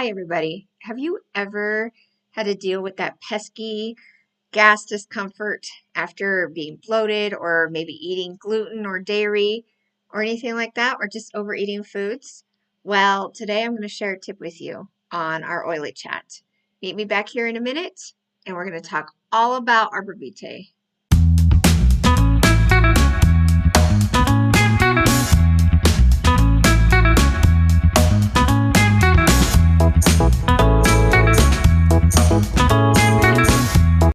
Hi, everybody. Have you ever had to deal with that pesky gas discomfort after being bloated or maybe eating gluten or dairy or anything like that, or just overeating foods? Well, today I'm going to share a tip with you on our oily chat. Meet me back here in a minute, and we're going to talk all about Arborvitae.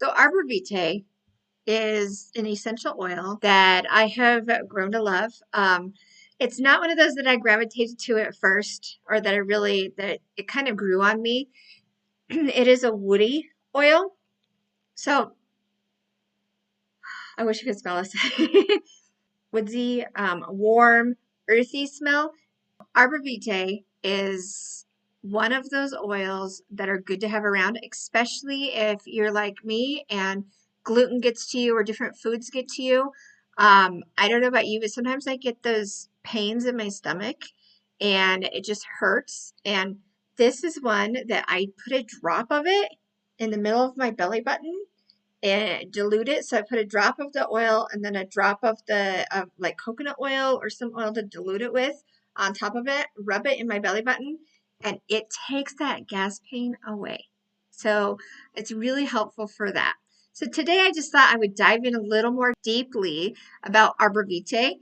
So Arborvitae is an essential oil that I have grown to love. It's not one of those that I gravitated to at first, or that it kind of grew on me. It is a woody oil. So I wish you could smell this. Woodsy, warm, earthy smell. Arborvitae is one of those oils that are good to have around, especially if you're like me and gluten gets to you or different foods get to you. I don't know about you, but sometimes I get those pains in my stomach and it just hurts. And this is one that I put a drop of it in the middle of my belly button and dilute it. So I put a drop of the oil and then a drop of the like coconut oil or some oil to dilute it with on top of it, rub it in my belly button, and it takes that gas pain away. So it's really helpful for that. So today I just thought I would dive in a little more deeply about Arborvitae.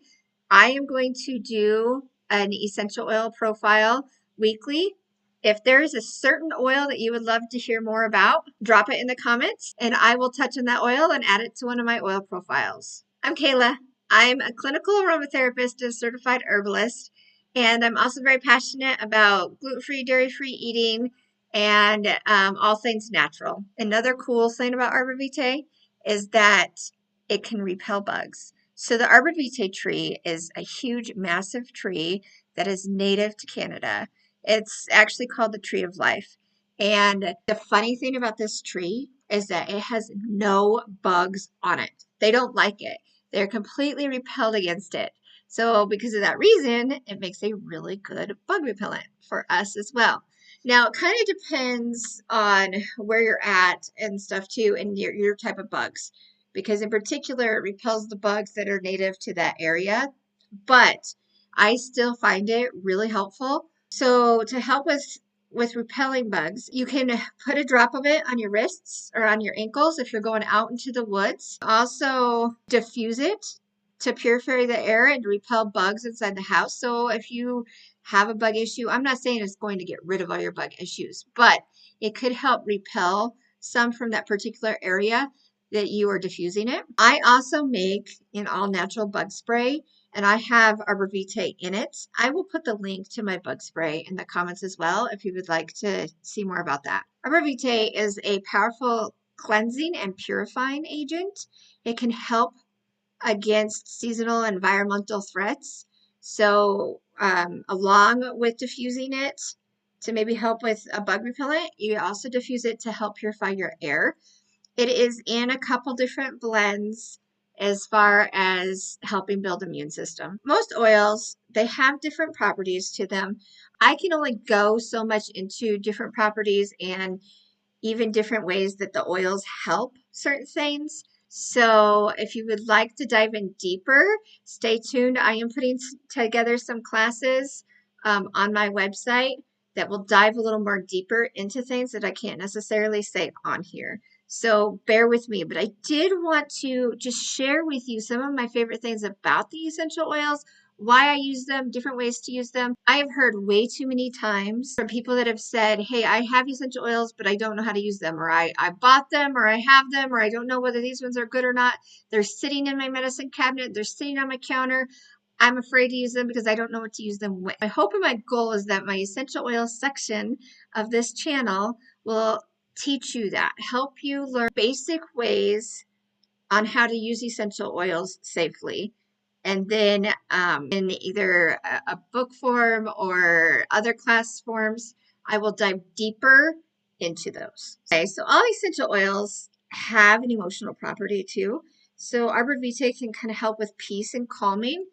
I am going to do an essential oil profile weekly. If there is a certain oil that you would love to hear more about, drop it in the comments and I will touch on that oil and add it to one of my oil profiles. I'm Kayla. I'm a clinical aromatherapist and certified herbalist, and I'm also very passionate about gluten-free, dairy-free eating and all things natural. Another cool thing about Arborvitae is that it can repel bugs. So the Arborvitae tree is a huge, massive tree that is native to Canada. It's actually called the tree of life. And the funny thing about this tree is that it has no bugs on it. They don't like it. They're completely repelled against it. So because of that reason, it makes a really good bug repellent for us as well. Now, it kind of depends on where you're at and stuff too, and your type of bugs. Because in particular, it repels the bugs that are native to that area. But I still find it really helpful. So to help with repelling bugs, you can put a drop of it on your wrists or on your ankles if you're going out into the woods. Also diffuse it to purify the air and to repel bugs inside the house. So if you have a bug issue, I'm not saying it's going to get rid of all your bug issues, but it could help repel some from that particular area that you are diffusing it. I also make an all natural bug spray, and I have Arborvitae in it. I will put the link to my bug spray in the comments as well if you would like to see more about that. Arborvitae is a powerful cleansing and purifying agent. It can help against seasonal environmental threats. So along with diffusing it to maybe help with a bug repellent, you also diffuse it to help purify your air. It is in a couple different blends as far as helping build immune system. Most oils, they have different properties to them. I can only go so much into different properties and even different ways that the oils help certain things. So if you would like to dive in deeper, stay tuned. I am putting together some classes on my website that will dive a little more deeper into things that I can't necessarily say on here. So bear with me, but I did want to just share with you some of my favorite things about the essential oils, why I use them, different ways to use them. I have heard way too many times from people that have said, hey, I have essential oils, but I don't know how to use them, or I bought them, or I have them, or I don't know whether these ones are good or not. They're sitting in my medicine cabinet. They're sitting on my counter. I'm afraid to use them because I don't know what to use them with. My hope and my goal is that my essential oils section of this channel will teach you that, help you learn basic ways on how to use essential oils safely. And then in either a book form or other class forms, I will dive deeper into those. Okay, so all essential oils have an emotional property too. So Arborvitae can kind of help with peace and calming.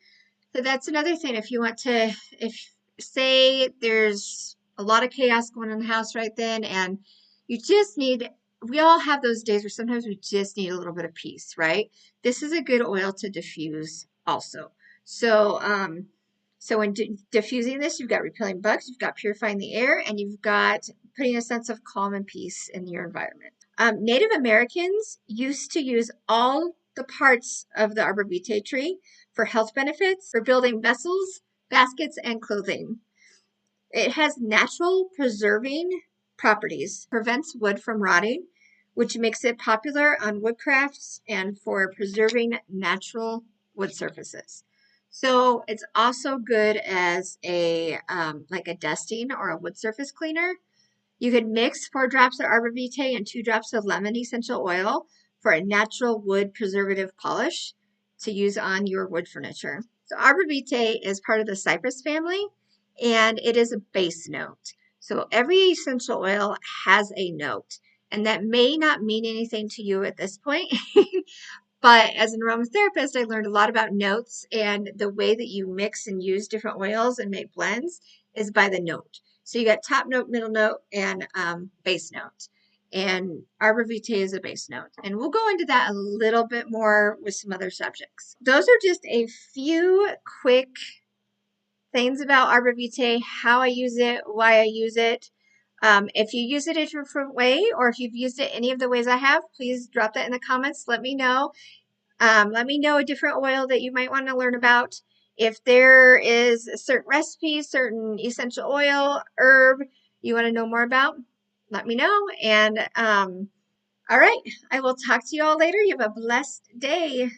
So that's another thing. If you want to, if say there's a lot of chaos going on in the house right then, and you just need, we all have those days where sometimes we just need a little bit of peace, right? This is a good oil to diffuse also. So, so when diffusing this, you've got repelling bugs, you've got purifying the air, and you've got putting a sense of calm and peace in your environment. Native Americans used to use all the parts of the arborvitae tree for health benefits, for building vessels, baskets, and clothing. It has natural preserving properties, prevents wood from rotting, which makes it popular on wood crafts and for preserving natural wood surfaces. So it's also good as a like a dusting or a wood surface cleaner. You could mix 4 drops of Arborvitae and 2 drops of lemon essential oil for a natural wood preservative polish to use on your wood furniture. So Arborvitae is part of the cypress family, and it is a base note. So every essential oil has a note, and that may not mean anything to you at this point. But as an aromatherapist, I learned a lot about notes, and the way that you mix and use different oils and make blends is by the note. So you got top note, middle note, and base note. And Arborvitae is a base note. And we'll go into that a little bit more with some other subjects. Those are just a few quick things about Arborvitae, how I use it, why I use it. If you use it a different way, or if you've used it any of the ways I have, please drop that in the comments. Let me know. Let me know a different oil that you might want to learn about. If there is a certain recipe, certain essential oil, herb you want to know more about, let me know. And all right, I will talk to you all later. You have a blessed day.